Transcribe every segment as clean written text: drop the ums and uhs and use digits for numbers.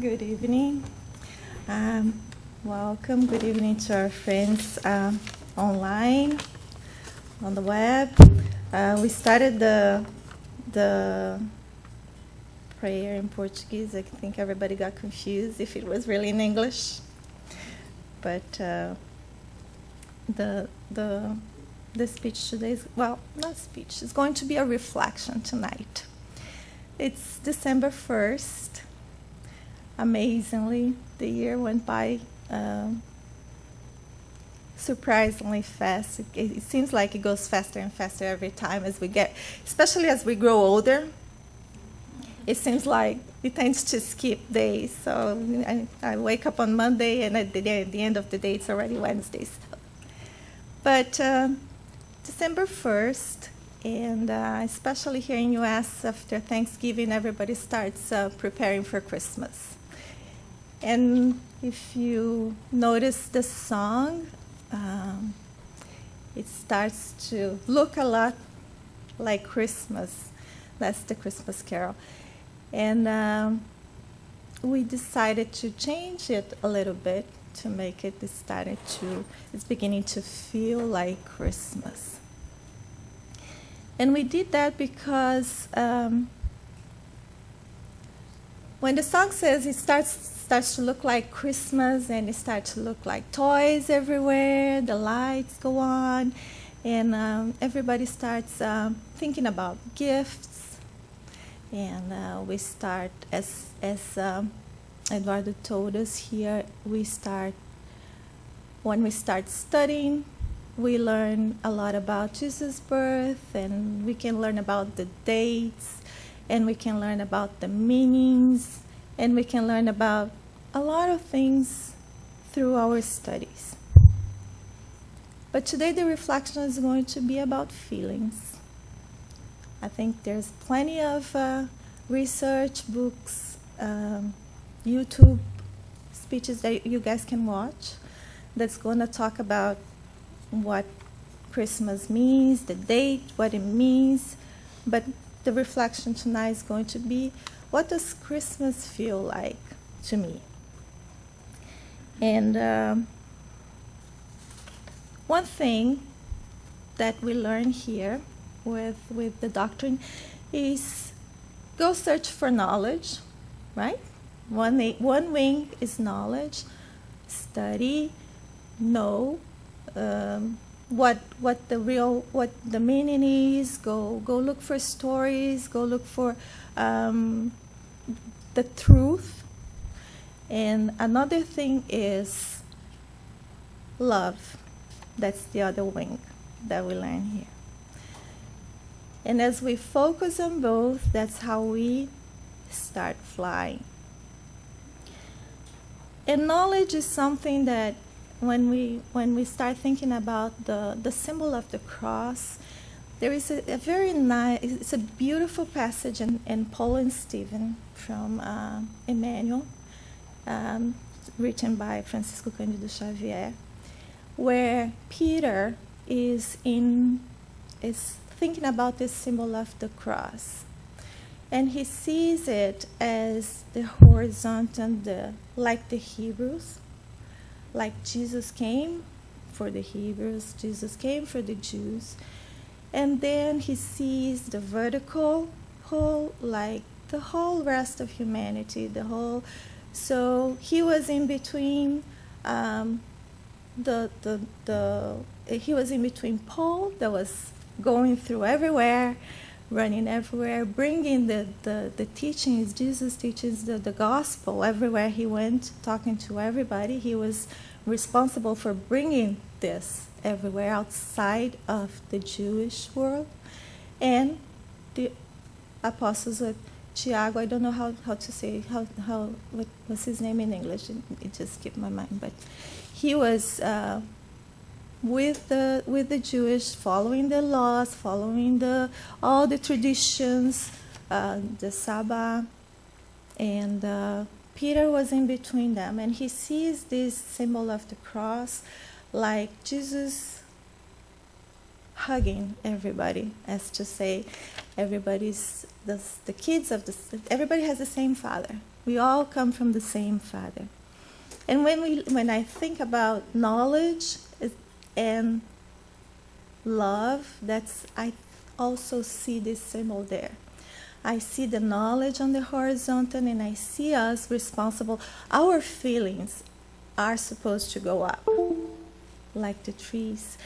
Good evening. Welcome. Good evening to our friends online, on the web. We started the prayer in Portuguese. I think everybody got confused if it was really in English. But the speech today is, well, not speech. It's going to be a reflection tonight. It's December 1st. Amazingly, the year went by surprisingly fast. It seems like it goes faster and faster every time as we get, especially as we grow older. It seems like it tends to skip days. So I wake up on Monday, and at the end of the day, it's already Wednesday. So. But December 1st, and especially here in U.S., after Thanksgiving, everybody starts preparing for Christmas. And if you notice the song, it starts to look a lot like Christmas. That's the Christmas Carol. And we decided to change it a little bit to make it, it's beginning to feel like Christmas. And we did that because when the song says it starts to look like Christmas, and it starts to look like toys everywhere, the lights go on, and everybody starts thinking about gifts. And we start, as Eduardo told us here, when we start studying, we learn a lot about Jesus' birth, and we can learn about the dates, and we can learn about the meanings, and we can learn about a lot of things through our studies. But today the reflection is going to be about feelings. I think there's plenty of research, books, YouTube speeches that you guys can watch that's going to talk about what Christmas means, the date, what it means. But the reflection tonight is going to be, what does Christmas feel like to me? And one thing that we learn here with the doctrine is go search for knowledge, right? One wing is knowledge, study, know what the meaning is. Go look for stories. Go look for the truth. And another thing is love. That's the other wing that we learn here. And as we focus on both, that's how we start flying. And knowledge is something that when we start thinking about the symbol of the cross, there is a very nice, it's a beautiful passage in Paul and Stephen from Emmanuel, written by Francisco Cândido Xavier, where Peter is thinking about this symbol of the cross. And he sees it as the horizontal, like the Hebrews, like Jesus came for the Hebrews, Jesus came for the Jews. And then he sees the vertical whole, like the whole rest of humanity, so he was in between he was in between Paul, that was going through everywhere, running everywhere, bringing the teachings, Jesus teaches the gospel everywhere he went, talking to everybody. He was responsible for bringing this everywhere outside of the Jewish world. And the apostles of Tiago, I don't know how to say, what was his name in English? It just skipped my mind. But he was with the Jewish, following the laws, following all the traditions, the Sabbath, and Peter was in between them, and he sees this symbol of the cross, like Jesus hugging everybody, as to say, everybody has the same father, We all come from the same Father. And when I think about knowledge and love, I also see this symbol there. I see the knowledge on the horizontal, and I see us responsible. Our feelings are supposed to go up, like the trees.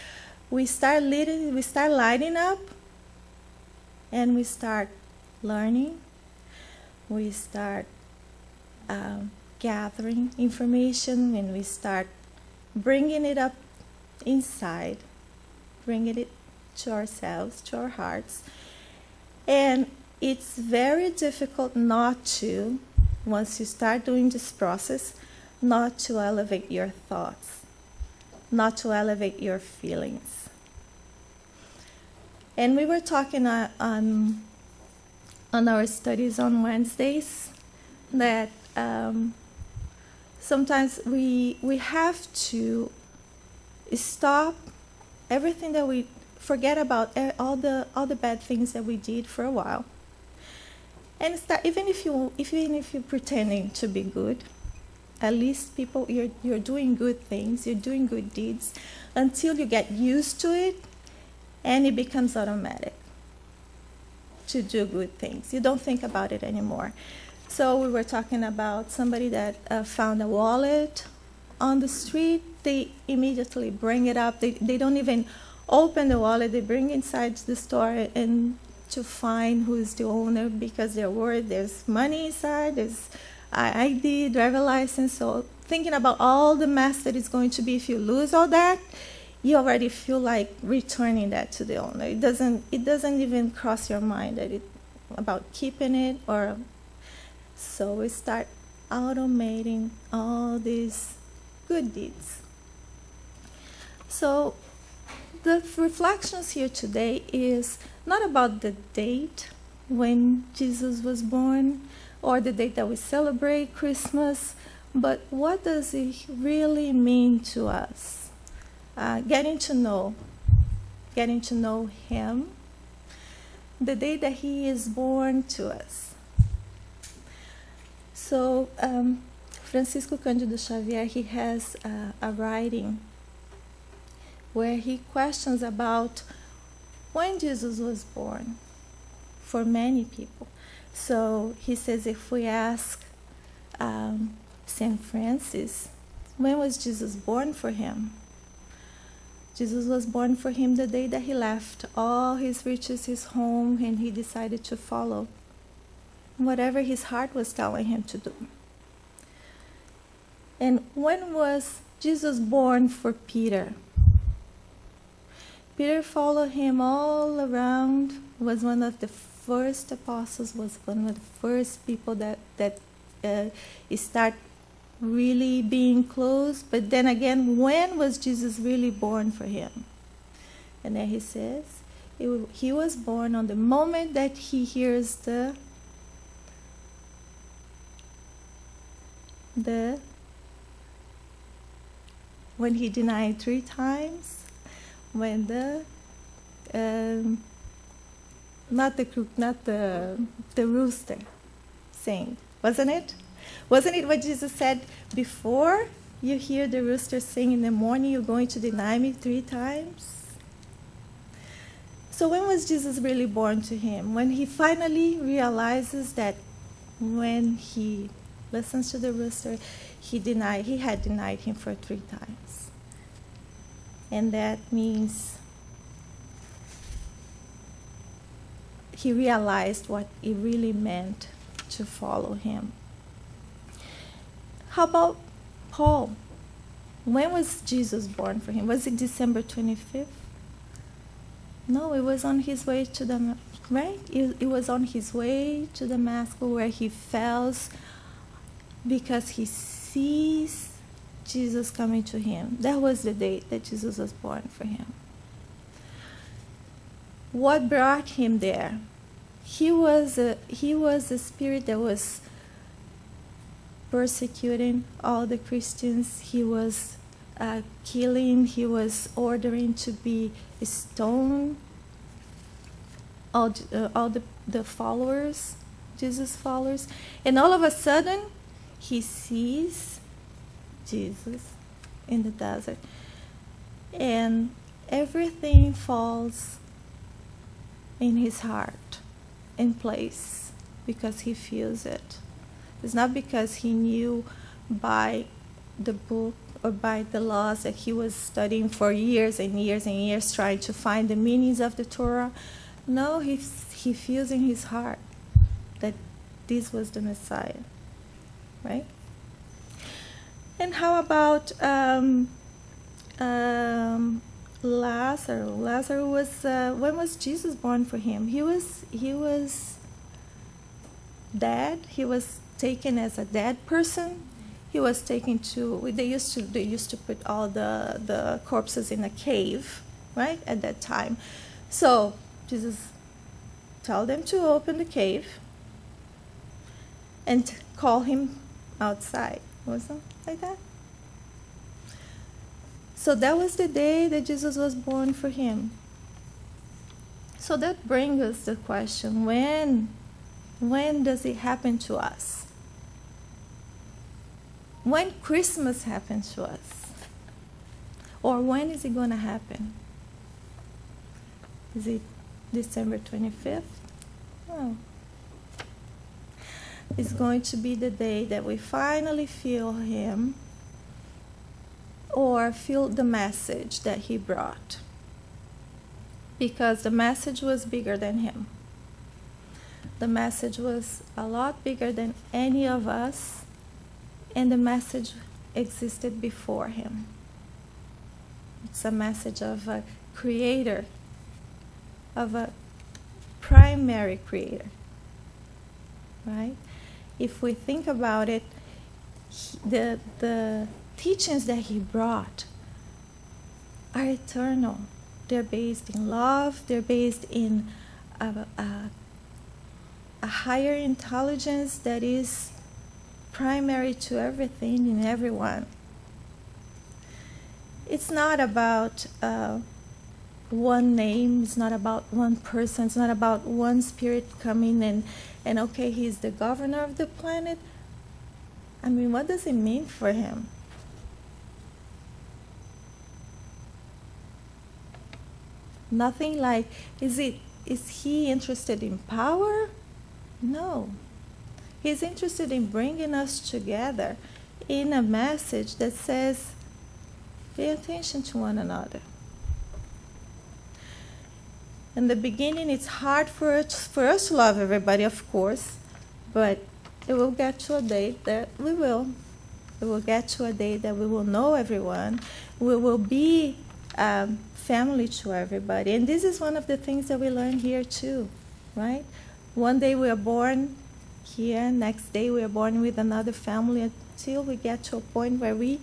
We start lighting up, and we start learning. We start gathering information, and we start bringing it up inside, bringing it to ourselves, to our hearts. And it's very difficult not to, once you start doing this process, not to elevate your thoughts, not to elevate your feelings. And we were talking on our studies on Wednesdays that sometimes we have to stop everything that we forget about, all the bad things that we did for a while, and start, even if you're pretending to be good, at least you're doing good things, you're doing good deeds, until you get used to it, and it becomes automatic to do good things. You don't think about it anymore. So we were talking about somebody that found a wallet on the street. They immediately bring it up. They don't even open the wallet. They bring inside the store and to find who's the owner, because they're worried there's money inside, there's ID, driver license. So thinking about all the mess that it's going to be if you lose all that, you already feel like returning that to the owner. It doesn't even cross your mind that about keeping it. Or so we start automating all these good deeds. So the reflections here today is not about the date when Jesus was born or the date that we celebrate Christmas, but what does it really mean to us? Getting to know Him, the day that He is born to us. So Francisco Cândido Xavier, he has a writing where he questions about when Jesus was born for many people. So he says, if we ask St. Francis, when was Jesus born for him? Jesus was born for him the day that he left all his riches, his home, and he decided to follow whatever his heart was telling him to do. And when was Jesus born for Peter? Peter followed him all around, was one of the first apostles, was one of the first people that start really being close. But then again, when was Jesus really born for him? And then he says, he was born on the moment that he hears when he denied 3 times, when not the rooster sang, wasn't it? Wasn't it what Jesus said? Before you hear the rooster sing in the morning, you're going to deny me 3 times? So when was Jesus really born to him? When he finally realizes that when he listens to the rooster, he had denied him for 3 times. And that means he realized what it really meant to follow him. How about Paul? When was Jesus born for him? Was it December 25th? No, it was on his way to Damascus, right? It was on his way to Damascus where he falls because he sees Jesus coming to him. That was the date that Jesus was born for him. What brought him there? He was a spirit that was persecuting all the Christians. He was killing. He was ordering to be stoned all the followers, Jesus' followers. And all of a sudden, he sees Jesus in the desert, and everything falls in his heart in place because he feels it. It's not because he knew by the book or by the laws that he was studying for years and years and years trying to find the meanings of the Torah. No, he feels in his heart that this was the Messiah, right? And how about Lazarus? Lazarus was, when was Jesus born for him? He was dead. He was taken as a dead person. He was taken to, they used to put all the corpses in a cave, right, at that time. So Jesus told them to open the cave and call him outside. Was it like that? So that was the day that Jesus was born for him. So that brings us the question, when does it happen to us? When Christmas happens to us? Or when is it going to happen? Is it December 25th? No. It's going to be the day that we finally feel him or feel the message that he brought. Because the message was bigger than him. The message was a lot bigger than any of us. And the message existed before him. It's a message of a creator, of a primary creator, right? If we think about it, the teachings that he brought are eternal. They're based in love. They're based in a higher intelligence that is primary to everything and everyone. It's not about one name. It's not about one person. It's not about one spirit coming and okay, he's the governor of the planet. I mean, what does it mean for him? Nothing like, is he interested in power? No. He's interested in bringing us together in a message that says, pay attention to one another. In the beginning, it's hard for us to love everybody, of course, but it will get to a day that we will. It will get to a day that we will know everyone. We will be family to everybody. And this is one of the things that we learn here too, right? One day we are born here, next day we are born with another family until we get to a point where we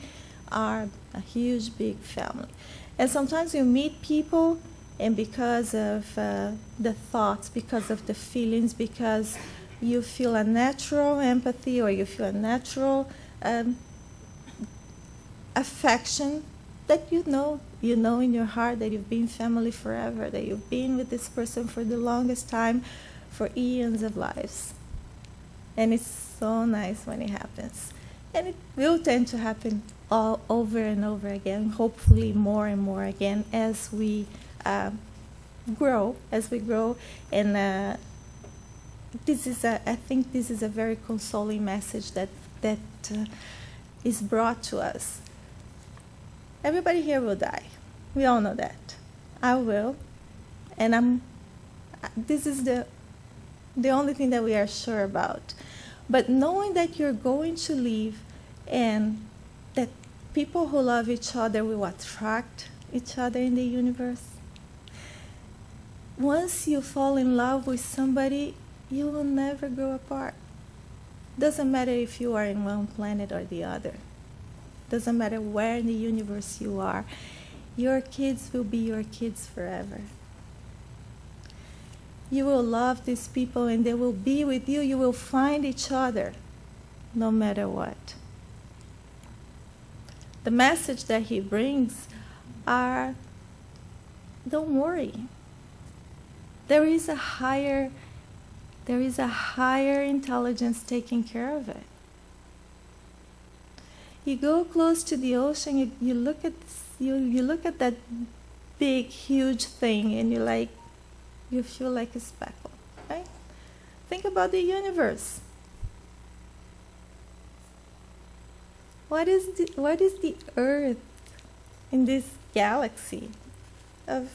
are a huge, big family. And sometimes you meet people, and because of the thoughts, because of the feelings, because you feel a natural empathy or you feel a natural affection, that you know in your heart that you've been family forever, that you've been with this person for the longest time, for eons of lives. And it's so nice when it happens. And it will tend to happen all over and over again, hopefully more and more again as we grow. And I think this is a very consoling message that is brought to us. Everybody here will die. We all know that. I will. And this is the only thing that we are sure about. But knowing that you're going to leave and that people who love each other will attract each other in the universe. Once you fall in love with somebody, you will never grow apart. Doesn't matter if you are in one planet or the other. Doesn't matter where in the universe you are. Your kids will be your kids forever. You will love these people and they will be with you. You will find each other no matter what. The message that he brings are, don't worry. There is a higher intelligence taking care of it. You go close to the ocean, you look at you look at that big, huge thing, and you feel like a speckle, right? Think about the universe. What is the Earth in this galaxy of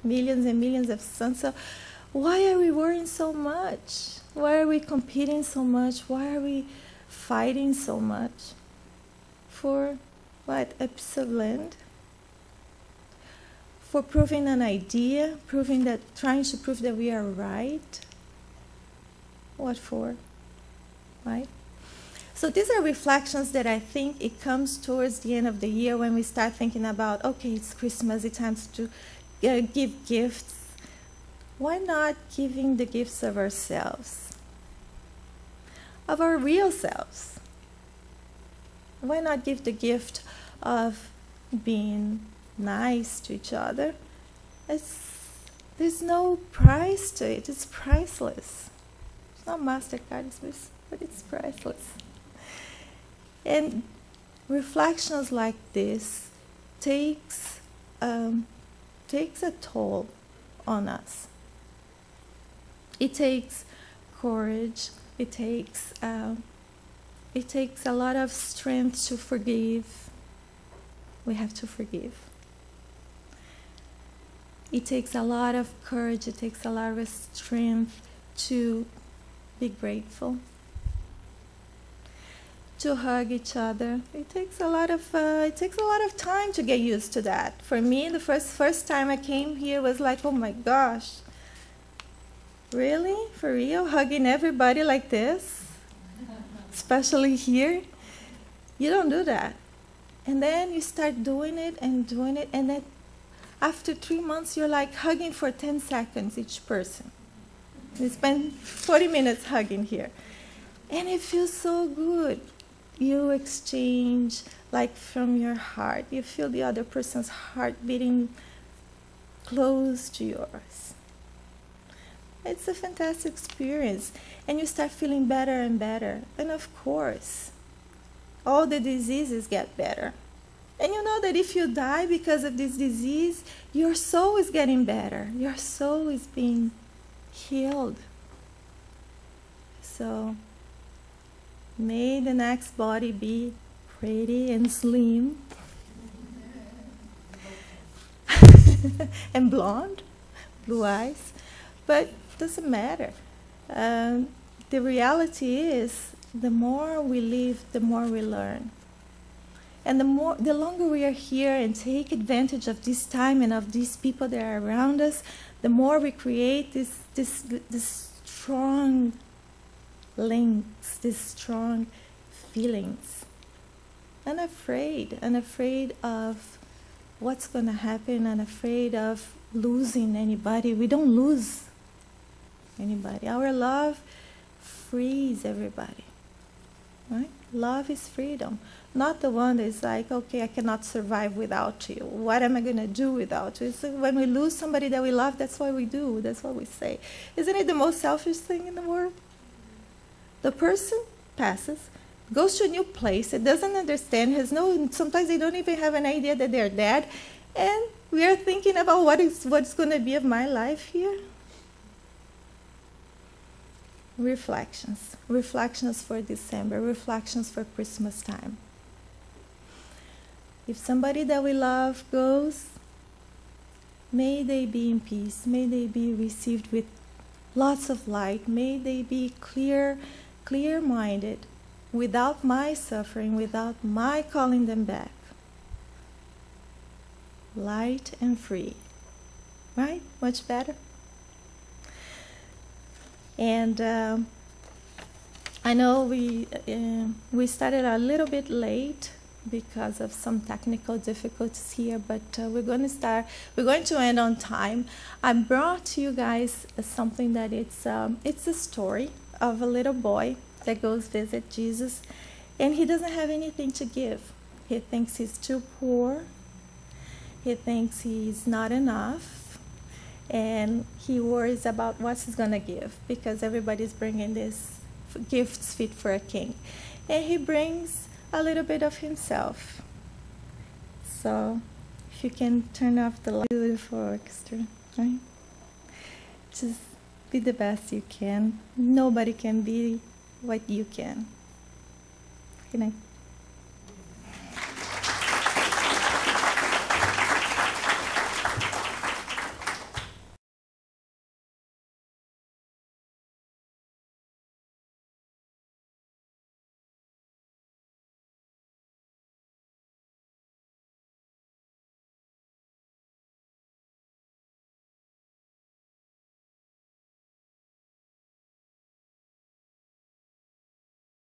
millions and millions of suns? So why are we worrying so much? Why are we competing so much? Why are we fighting so much? For what? A piece of land? For proving an idea? Trying to prove that we are right? What for? Right? So these are reflections that I think it comes towards the end of the year when we start thinking about, okay, it's Christmas, it's time to give gifts. Why not giving the gifts of ourselves? Of our real selves? Why not give the gift of being nice to each other? There's no price to it. It's priceless. It's not MasterCard, but it's priceless. And reflections like this takes a toll on us. It takes courage. It takes a lot of strength to forgive. We have to forgive. It takes a lot of courage. It takes a lot of strength to be grateful. To hug each other. It takes a lot of time to get used to that. For me, the first time I came here was like, oh my gosh, really? For real? Hugging everybody like this? Especially here? You don't do that. And then you start doing it, and then after 3 months, you're like hugging for 10 seconds each person. We spend 40 minutes hugging here. And it feels so good. You exchange like from your heart. You feel the other person's heart beating close to yours. It's a fantastic experience. And you start feeling better and better. And of course, all the diseases get better. And you know that if you die because of this disease, your soul is getting better. Your soul is being healed. So may the next body be pretty and slim and blonde, blue eyes, but it doesn't matter. The reality is, the more we live, the more we learn. And the longer we are here and take advantage of this time and of these people that are around us, the more we create this strong links, these strong feelings. Unafraid of what's going to happen, unafraid of losing anybody. We don't lose anybody. Our love frees everybody, right? Love is freedom, not the one that is like, okay, I cannot survive without you. What am I going to do without you? It's like when we lose somebody that we love, that's what we do. That's what we say. Isn't it the most selfish thing in the world? The person passes, goes to a new place, it doesn't understand, sometimes they don't even have an idea that they're dead, and we are thinking about what's going to be of my life here. Reflections for December, reflections for Christmas time. If somebody that we love goes, may they be in peace, may they be received with lots of light, may they be clear-minded, without my suffering, without my calling them back. Light and free, right? Much better. And I know we started a little bit late because of some technical difficulties here, but we're going to end on time. I brought to you guys something that it's a story of a little boy that goes visit Jesus, and he doesn't have anything to give. He thinks he's too poor. He thinks he's not enough, and he worries about what he's going to give because everybody's bringing these gifts fit for a king. And he brings a little bit of himself. So if you can turn off the beautiful orchestra, right? Just be the best you can. Nobody can be what you can. Good night.